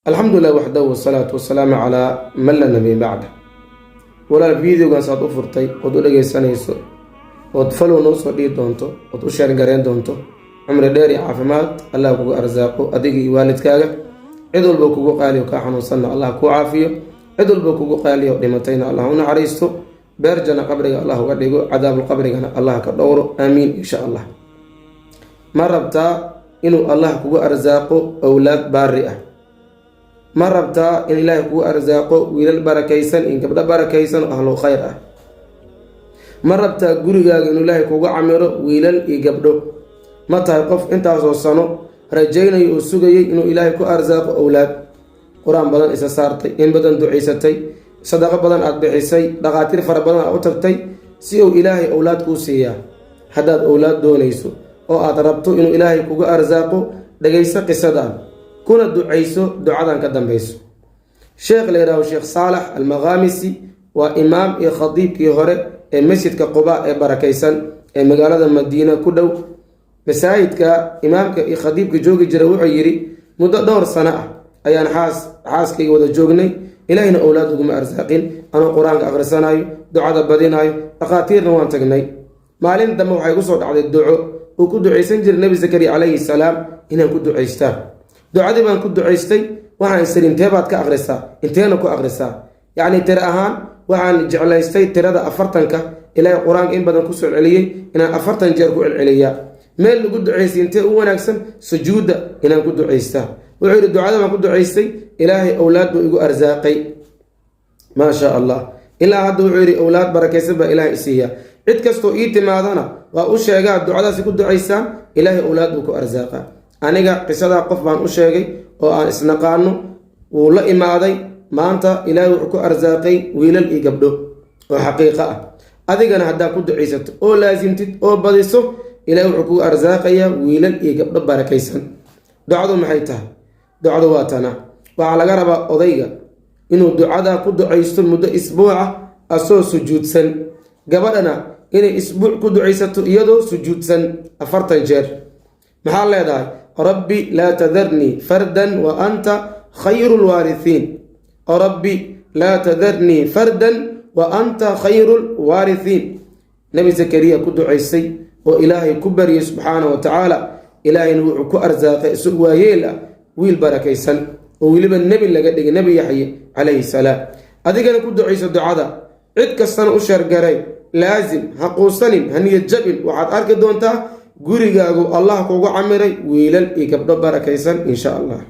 alxamdulilah waxdahu wasalaatu wasalaamu calaa man la nabiy bacda. walaal videogaas aad u furtay ood u dhegaysanayso ood falow noo soo dhihi doonto ood u sheergareyn doonto cumri dheer iyo caafimaad allah kugu arsaaqo adiga iyo waalidkaaga. cid walba kugu qaaliyo kaa xanuunsanna allah kuu caafiyo, cid walba kugu qaaliyo dhimatayna allah u naxariisto, beer janna qabriga allah uga dhigo, cadaabulqabrigana allah ka dhowro, aamiin insha allah. ma rabtaa inuu allah kugu arsaaqo awlaad baari ah? ma rabtaa in ilaahay kugu arsaaqo wiilal barakaysan in gabdho barakaysan oo ahlu khayr ah? ma rabtaa gurigaaga inuu ilaahay kugu camiro wiilal iyo gabdho? ma tahay qof intaasoo sano rajaynayo oo sugayay inuu ilaahay ku arsaaqo awlaad? qur-aan badan isa saartay, in badan ducaysatay, sadaqo badan aada bixisay, dhaqaatiir fara badan aad u tagtay si uu ilaahay awlaad kuu siiyaa. haddaad awlaad doonayso oo aad rabto inuu ilaahay kugu arsaaqo, dhagayso qisadan kuna ducayso ducadan ka dambayso. sheekh la yidhaaho sheekh saalax almaqaamisi waa imaam iyo khadiibkii hore ee masjidka quba ee barakaysan ee magaalada madiina ku dhow. masaajidka imaamka iyo khadiibka joogi jira wuxuu yidhi, muddo dhowr sano ah ayaan xaaskayga wada joognay, ilaahina owlaad uguma arsaaqin, anoo qur-aanka akhrisanayo, ducada badinayo, dhaqaatiirna waan tagnay. maalin dambe waxay gu soo dhacday duco uu ku ducaysan jiray nebi zakariya calayhi salaam inaan ku ducaystaa. ducadii baan ku ducaystay, waxaan isiri intee baad ka akhrisaa, inteena ku akhrisaa? yacni tiro ahaan waxaan jeclaystay tirada 40-ka ilaahay qur-aanka in badan ku soo celceliyey inaan 40 jeer ku celceliyaa. meel lagu ducaystay intee u wanaagsan sujuudda inaan ku ducaystaa. wuxuu yidhi ducada baan ku ducaystay, ilaahay owlaad buu igu arsaaqay maa sha allah. ilaa hadda wuxuu yidhi owlaad barakaysan baa ilaahay isiiyaa. cid kastoo ii timaadana waa u sheegaa ducadaasi ku ducaysaan, ilaahay owlaad buu ku arsaaqaa. aniga qisadaa qof baan u sheegay oo aan isnaqaano, wuu la imaaday, maanta ilaahay wuxuu ku arsaaqay wiilal iyo gabdho oo xaqiiqo ah. adigana haddaad ku ducaysato oo laasimtid oo badiso, ilaahay wuxuu kugu arsaaqayaa wiilal iyo gabdho barakaysan. ducadu maxay tahay? ducadu waa tana. waxaa laga rabaa odayga inuu ducadaa ku ducaysto muddo isbuuca asoo sujuudsan, gabadhana inay isbuuc ku ducaysato iyadoo sujuudsan 40 jeer. maxaa leedahay? rabbi laa tadarnii fardan wa anta khayru lwaarihiin. rabbi laa tadarnii fardan wa anta khayru lwaarihiin. nebi zakariya ku ducaysay oo ilaahay ku baryay subxaana wa tacaala, ilaahayna wuxuu ku arsaaqay isag waayeel ah wiil barakaysan oo weliba nebi laga dhigay, nebi yaxye calayhi salaam. adigana ku ducayso ducada, cid kastana u sheergaray, laasim ha quusanin, ha niyad jabin. waxaad arki doontaa gurigaagu allah kugu camiray wiilal iyo gabdho barakaysan insha allah.